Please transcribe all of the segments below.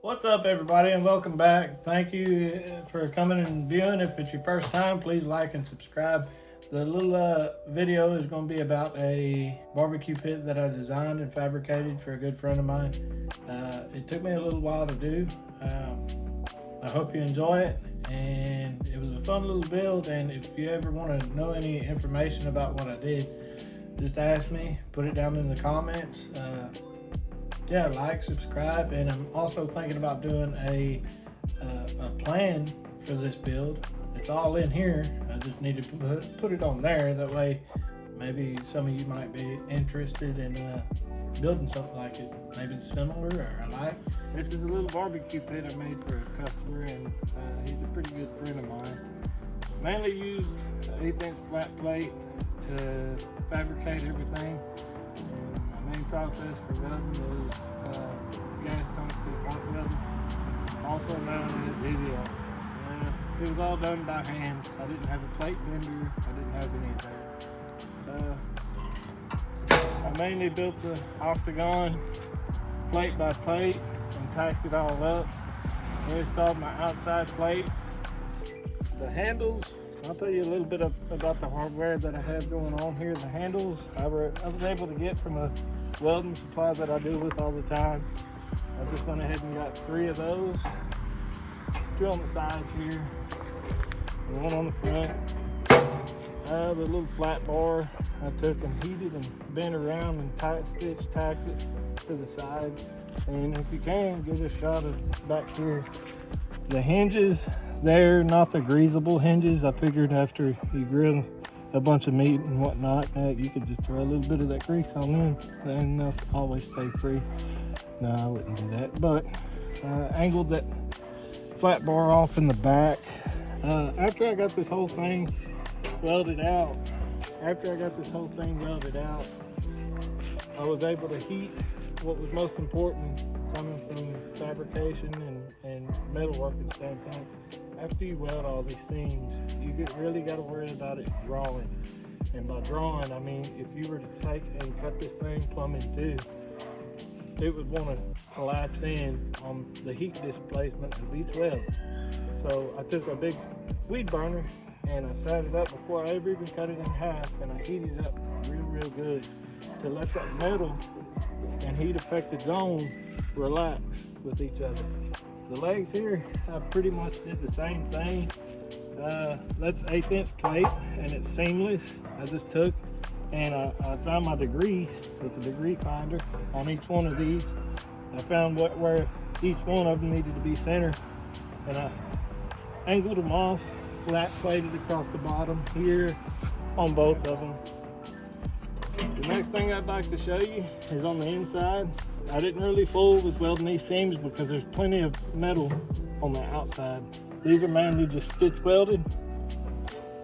What's up, everybody, and welcome back. Thank you for coming and viewing. If it's your first time, please like and subscribe. The little video is going to be about a barbecue pit that I designed and fabricated for a good friend of mine. It took me a little while to do. I hope you enjoy it, and it was a fun little build. And if you ever want to know any information about what I did, just ask me, put it down in the comments. Yeah, like, subscribe, and I'm also thinking about doing a plan for this build. It's all in here. I just need to put it on there. That way, maybe some of you might be interested in building something like it. Maybe it's similar or alike. This is a little barbecue pit I made for a customer, and he's a pretty good friend of mine. Mainly used 1/8" flat plate to fabricate everything. My main process for welding was gas tungsten arc welding, also known as video. It was all done by hand. I didn't have a plate bender. I didn't have any of that. I mainly built the octagon plate by plate and tacked it all up. I installed my outside plates. The handles, I'll tell you a little bit about the hardware that I have going on here. The handles I was able to get from a welding supply that I do with all the time. I just went ahead and got 3 of those. 2 on the sides here, and 1 on the front. The little flat bar I took and heated and bent around and tacked it to the side. And if you can, get a shot of back here. The hinges, they're not the greasable hinges. I figured after you grill a bunch of meat and whatnot, you could just throw a little bit of that grease on them and they'll always stay free. No, I wouldn't do that, but angled that flat bar off in the back. After I got this whole thing welded out, I was able to heat what was most important coming from fabrication and metalworking standpoint. After you weld all these seams, you really got to worry about it drawing. And by drawing, I mean if you were to take and cut this thing plumb in two, it would want to collapse in on the heat displacement of each weld. So I took a big weed burner and I sat it up before I ever even cut it in half, and I heated it up real good to let that metal and heat affected zone relax with each other. The legs here, I pretty much did the same thing. That's 1/8" plate and it's seamless. I just took and I found my degrees with the degree finder on each one of these. I found where each one of them needed to be centered, and I angled them off, flat plated across the bottom here on both of them. The next thing I'd like to show you is on the inside. I didn't really fool with welding these seams because there's plenty of metal on the outside. These are mainly just stitch welded.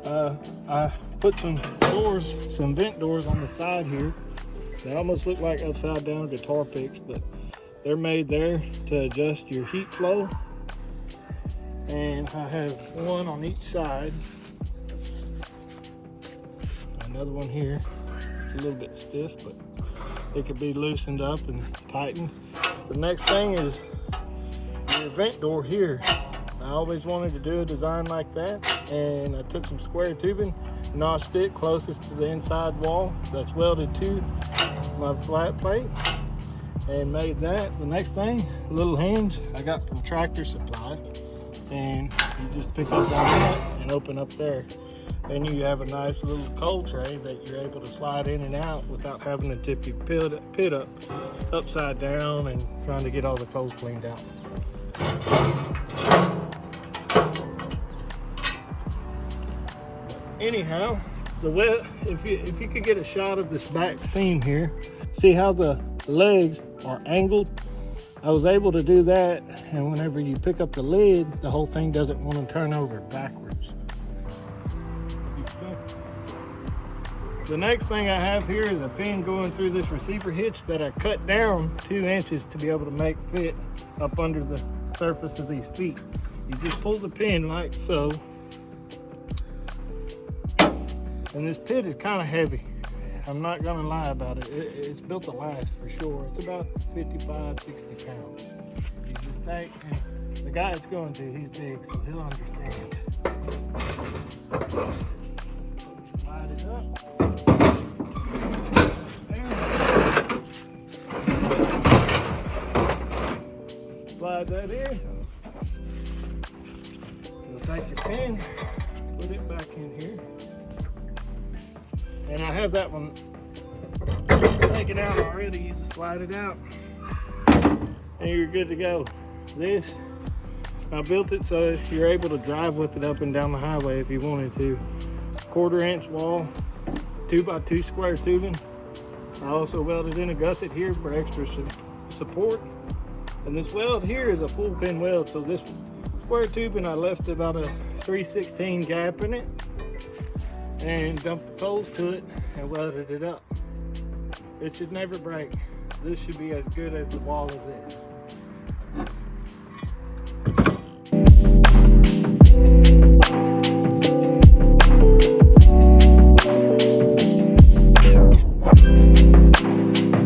I put some doors, some vent doors on the side here. They almost look like upside down guitar picks, but they're made there to adjust your heat flow. And I have 1 on each side. Another one here. It's a little bit stiff, but it could be loosened up and tightened. The next thing is your vent door here. I always wanted to do a design like that, and I took some square tubing, notched it closest to the inside wall that's welded to my flat plate, and made that. The next thing, a little hinge I got from Tractor Supply, and you just pick up on that and open up there. Then you have a nice little coal tray that you're able to slide in and out without having to tip your pit up upside down and trying to get all the coals cleaned out. Anyhow, if you could get a shot of this back seam here, see how the legs are angled. I was able to do that, and whenever you pick up the lid, the whole thing doesn't want to turn over backwards. The next thing I have here is a pin going through this receiver hitch that I cut down 2 inches to be able to make fit up under the surface of these feet. You just pull the pin like so. And this pit is kind of heavy. I'm not gonna lie about it. It's built to last for sure. It's about 55, 60 pounds. You just take. And the guy that's going to, he's big, so he'll understand. Slide it up. There. Slide that in. You'll take your pin, put it back in here. And I have that one taken out already. You just slide it out and you're good to go. This, I built it so you're able to drive with it up and down the highway if you wanted to. 1/4 inch wall, 2x2 square tubing. I also welded in a gusset here for extra support. And this weld here is a full pin weld, so this square tubing I left about a 3/16 gap in it and dumped the poles to it and welded it up. It should never break. This should be as good as the wall of this.